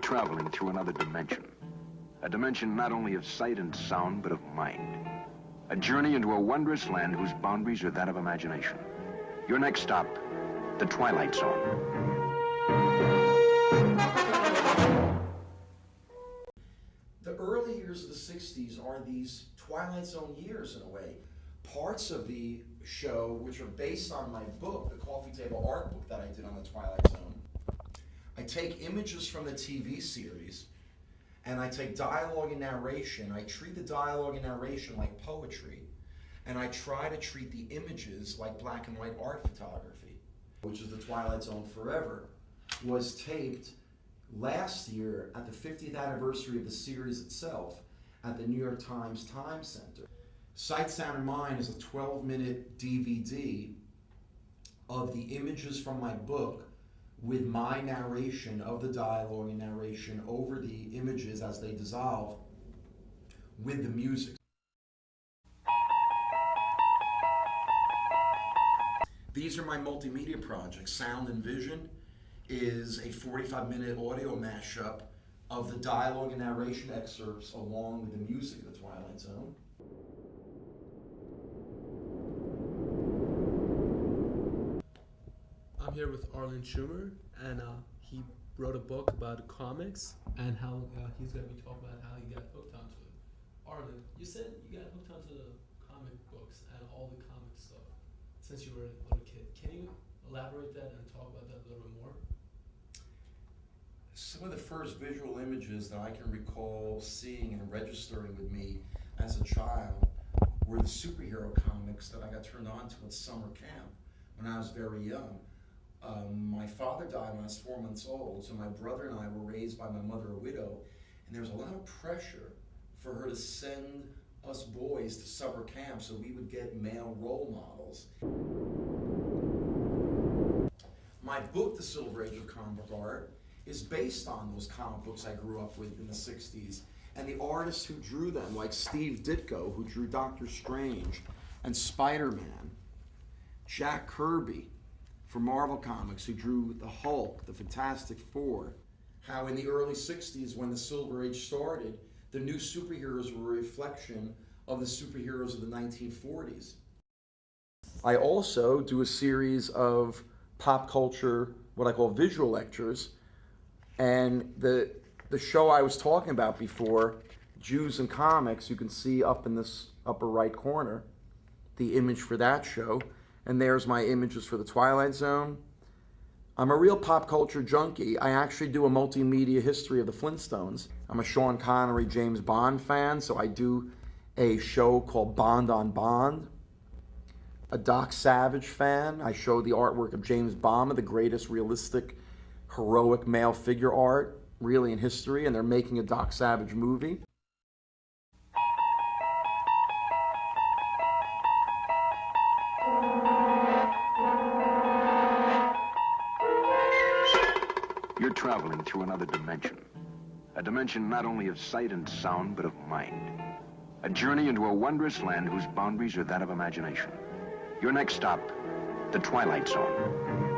traveling through another dimension. A dimension not only of sight and sound, but of mind. A journey into a wondrous land whose boundaries are that of imagination. Your next stop, the Twilight Zone. The early years of the 60s are these Twilight Zone years in a way. Parts of the show, which are based on my book, the coffee table art book that I did on the Twilight Zone, I take images from the TV series and I take dialogue and narration. I treat the dialogue and narration like poetry, and I try to treat the images like black and white art photography, which is the Twilight Zone Forever, was taped last year at the 50th anniversary of the series itself at the New York Times Time Center. Sight, Sound, and Mind is a 12-minute DVD of the images from my book with my narration of the dialogue and narration over the images as they dissolve with the music. These are my multimedia projects. Sound and Vision is a 45-minute audio mashup of the dialogue and narration excerpts along with the music of the Twilight Zone. I'm here with Arlen Schumer, and he wrote a book about comics and how he's going to be talking about how he got hooked onto it. Arlen, you said you got hooked onto the comic books and all the comic stuff since you were a little kid. Can you elaborate that and talk about that a little bit more? Some of the first visual images that I can recall seeing and registering with me as a child were the superhero comics that I got turned on to at summer camp when I was very young. My father died when I was 4 months old, so my brother and I were raised by my mother, a widow, and there was a lot of pressure for her to send us boys to summer camp so we would get male role models. My book, The Silver Age of Comic Book Art, is based on those comic books I grew up with in the 60s, and the artists who drew them, like Steve Ditko, who drew Doctor Strange and Spider-Man, Jack Kirby for Marvel Comics, who drew the Hulk, the Fantastic Four. How in the early 60s, when the Silver Age started, the new superheroes were a reflection of the superheroes of the 1940s. I also do a series of pop culture, what I call visual lectures, and the show I was talking about before, Jews and Comics, you can see up in this upper right corner, the image for that show. And there's my images for the Twilight Zone. I'm a real pop culture junkie. I actually do a multimedia history of the Flintstones. I'm a Sean Connery, James Bond fan, so I do a show called Bond on Bond. A Doc Savage fan. I show the artwork of James Bond, the greatest realistic, heroic male figure art, really in history, and they're making a Doc Savage movie. You're traveling through another dimension. A dimension not only of sight and sound, but of mind. A journey into a wondrous land whose boundaries are that of imagination. Your next stop, the Twilight Zone.